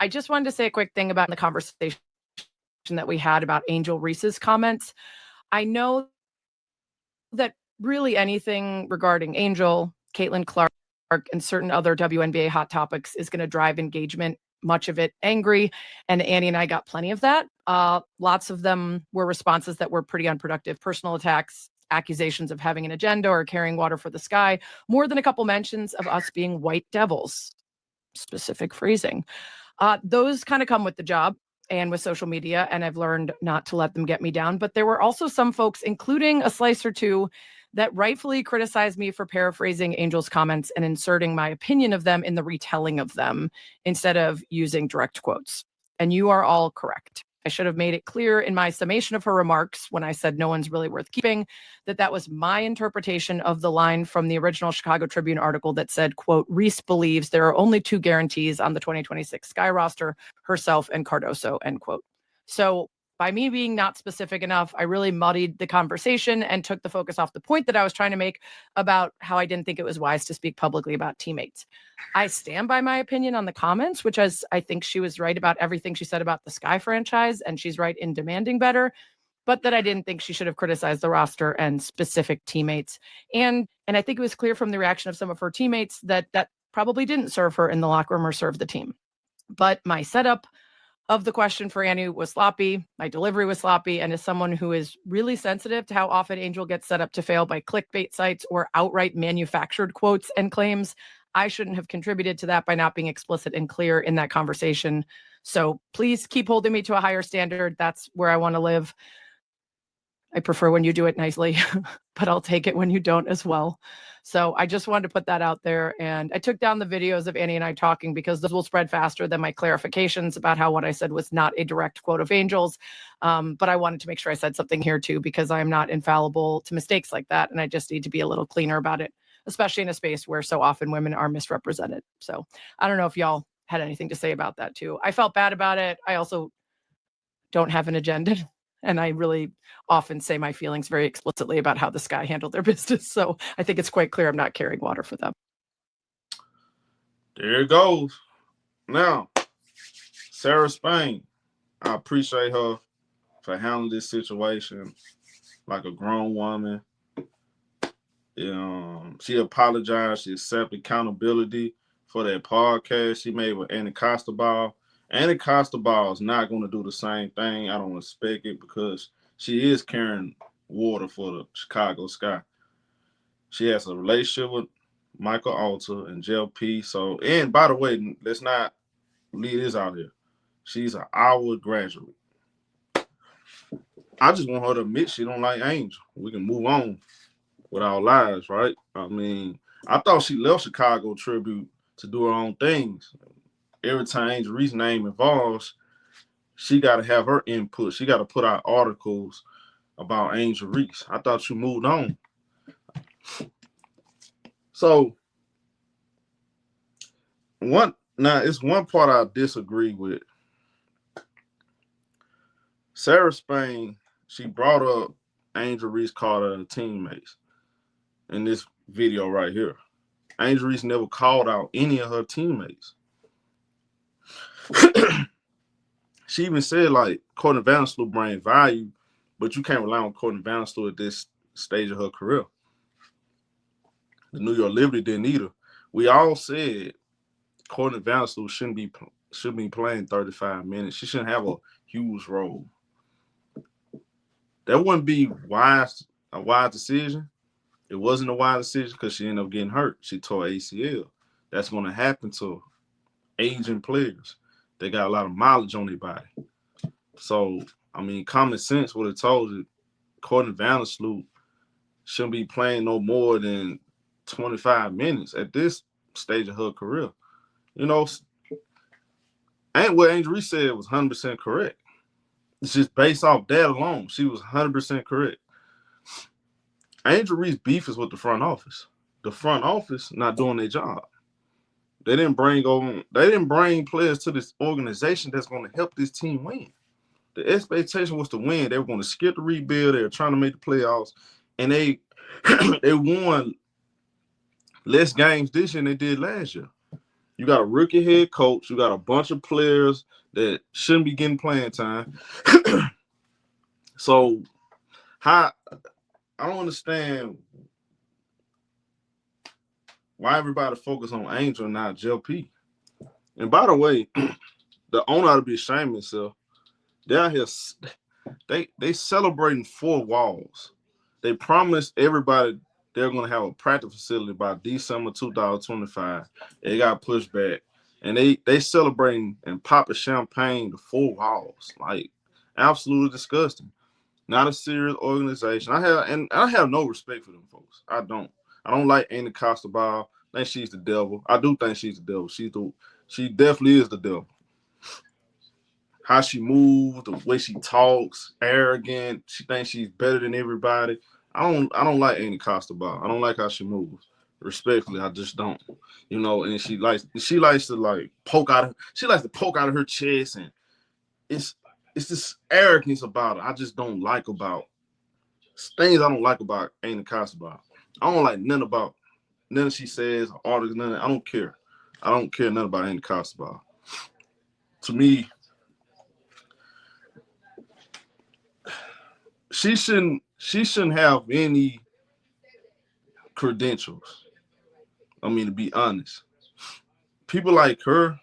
I just wanted to say a quick thing about the conversation that we had about Angel Reese's comments. I know that really anything regarding Angel, Caitlin Clark, and certain other WNBA hot topics is going to drive engagement, much of it angry. And Annie and I got plenty of that. Lots of them were responses that were pretty unproductive, personal attacks, accusations of having an agenda or carrying water for the sky, more than a couple mentions of us being white devils, specific phrasing. Those kind of come with the job and with social media, and I've learned not to let them get me down. But there were also some folks, including a slice or two, that rightfully criticized me for paraphrasing Angel's comments and inserting my opinion of them in the retelling of them instead of using direct quotes. And you are all correct. I should have made it clear in my summation of her remarks when I said no one's really worth keeping, that was my interpretation of the line from the original Chicago Tribune article that said, quote, Reese believes there are only 2 guarantees on the 2026 Sky roster, herself and Cardoso, end quote. So by me being not specific enough, I really muddied the conversation and took the focus off the point that I was trying to make about how I didn't think it was wise to speak publicly about teammates. I stand by my opinion on the comments, which is, I think she was right about everything she said about the Sky franchise, and she's right in demanding better, but that I didn't think she should have criticized the roster and specific teammates. And I think it was clear from the reaction of some of her teammates that probably didn't serve her in the locker room or serve the team. But my setup of the question for Annie was sloppy. My delivery was sloppy. And as someone who is really sensitive to how often Angel gets set up to fail by clickbait sites or outright manufactured quotes and claims, I shouldn't have contributed to that by not being explicit and clear in that conversation. So please keep holding me to a higher standard. That's where I want to live. I prefer when you do it nicely, but I'll take it when you don't as well. So I just wanted to put that out there. And I took down the videos of Annie and I talking because those will spread faster than my clarifications about how what I said was not a direct quote of Angel's. But I wanted to make sure I said something here too, because I'm not infallible to mistakes like that. And I just need to be a little cleaner about it, especially in a space where so often women are misrepresented. So I don't know if y'all had anything to say about that too. I felt bad about it. I also don't have an agenda. And I really often say my feelings very explicitly about how the Sky handled their business. So I think it's quite clear I'm not carrying water for them. There it goes. Now, Sarah Spain, I appreciate her for handling this situation like a grown woman. She apologized. She accepted accountability for that podcast she made with Annie Costabile. Annie Costabile is not going to do the same thing. I don't expect it because she is carrying water for the Chicago Sky. She has a relationship with Michael Alter and JLP. So, and by the way, let's not leave this out here. She's an Howard graduate. I just want her to admit she don't like Angel. We can move on with our lives, right? I mean, I thought she left Chicago Tribune to do her own things. Every time Angel Reese's name involves, she got to have her input. She got to put out articles about Angel Reese. I thought you moved on. So, it's one part I disagree with. Sarah Spain, she brought up Angel Reese called her teammates in this video right here. Angel Reese never called out any of her teammates. She even said, like, Courtney Vandersloot bring value, but you can't rely on Courtney Vandersloot at this stage of her career. The New York Liberty didn't either. We all said Courtney Vandersloot shouldn't be playing 35 minutes. She shouldn't have a huge role. That wouldn't be a wise decision. It wasn't a wise decision because she ended up getting hurt. She tore ACL. That's going to happen to aging players. They got a lot of mileage on their body. So, I mean, common sense would have told you Courtney Vandersloot shouldn't be playing no more than 25 minutes at this stage of her career. What Angel Reese said was 100% correct. It's just based off that alone. She was 100% correct. Angel Reese beef is with the front office. The front office not doing their job. They didn't bring players to this organization that's going to help this team win. The expectation was to win. They were going to skip the rebuild. They were trying to make the playoffs. And they won less games this year than they did last year. You got a rookie head coach. You got a bunch of players that shouldn't be getting playing time. So I don't understand why everybody focus on Angel and not JLP. And by the way, the owner ought to be ashamed of himself. They're out here, they celebrating 4 walls. They promised everybody they're going to have a practice facility by December 2025. It got pushed back. And they celebrating and popping champagne to 4 walls. Like, absolutely disgusting. Not a serious organization. I have no respect for them folks. I don't like Aneesah Costabile. I think she's the devil. I do think she's the devil. She definitely is the devil. How she moves, the way she talks, arrogant. She thinks she's better than everybody. I don't like Aneesah Costabile. I don't like how she moves. Respectfully, I just don't. You know, and she likes to like poke out of her chest, and it's this arrogance about her. I just don't like about things. I don't like about Aneesah Costabile. I don't like none she says, articles, none. I don't care. I don't care nothing about Aneesah Costabile. To me, she shouldn't have any credentials. I mean, to be honest, people like her,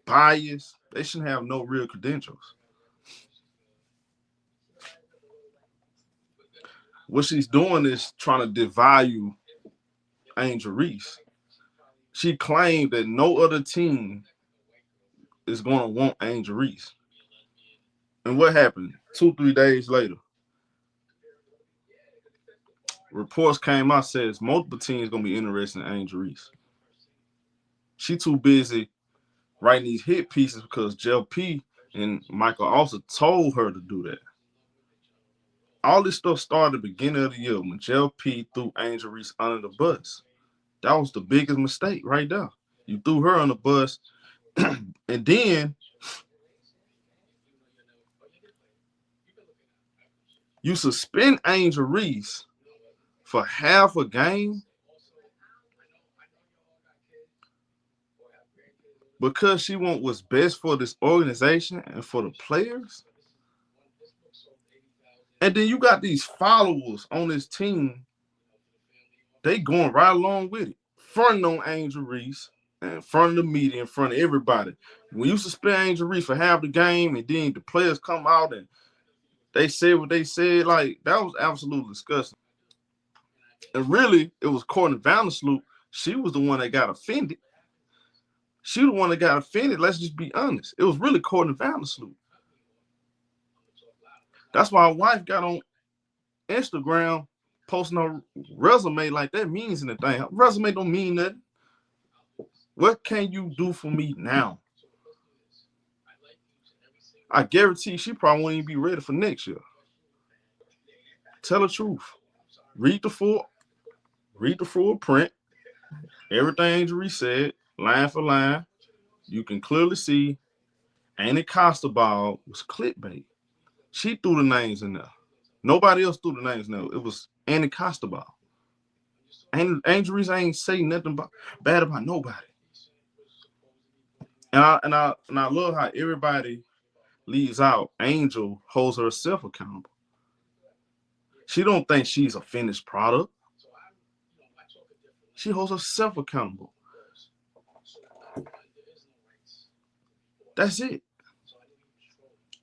biased, they shouldn't have no real credentials. What she's doing is trying to devalue Angel Reese. She claimed that no other team is going to want Angel Reese. And what happened? 2-3 days later, reports came out says multiple teams going to be interested in Angel Reese. She too busy writing these hit pieces because JLP and Michael also told her to do that. All this stuff started at the beginning of the year when JLP threw Angel Reese under the bus. That was the biggest mistake right there. You threw her on the bus, and then you suspend Angel Reese for half a game because she wants what's best for this organization and for the players. And then you got these followers on this team. They going right along with it. Fronting on Angel Reese, in front of the media, in front of everybody. When you suspend Angel Reese for half the game and then the players come out and they said what they said, like, that was absolutely disgusting. And really, it was Courtney Vandersloot. She was the one that got offended. She was the one that got offended. Let's just be honest. It was really Courtney Vandersloot. That's why my wife got on Instagram posting her resume like that means anything. Her resume don't mean nothing. What can you do for me now? I guarantee she probably won't even be ready for next year. Tell the truth. Read the full print. Everything Angel Reese said, line for line. You can clearly see Aneesah Costabile was clickbait. She threw the names in there. Nobody else threw the names in there. It was Aneesah Costabile. Angel Reese ain't saying nothing bad about nobody. And I love how everybody leaves out Angel holds herself accountable. She don't think she's a finished product. She holds herself accountable. That's it.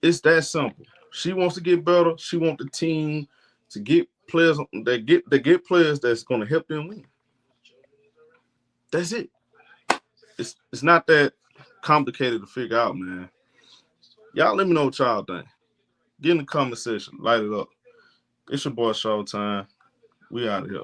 It's that simple. She wants to get better. She wants the team to get players that get players that's going to help them win. That's it. It's not that complicated to figure out, man. Y'all let me know what y'all think. Get in the comment section. Light it up. It's your boy Showtime. We out of here.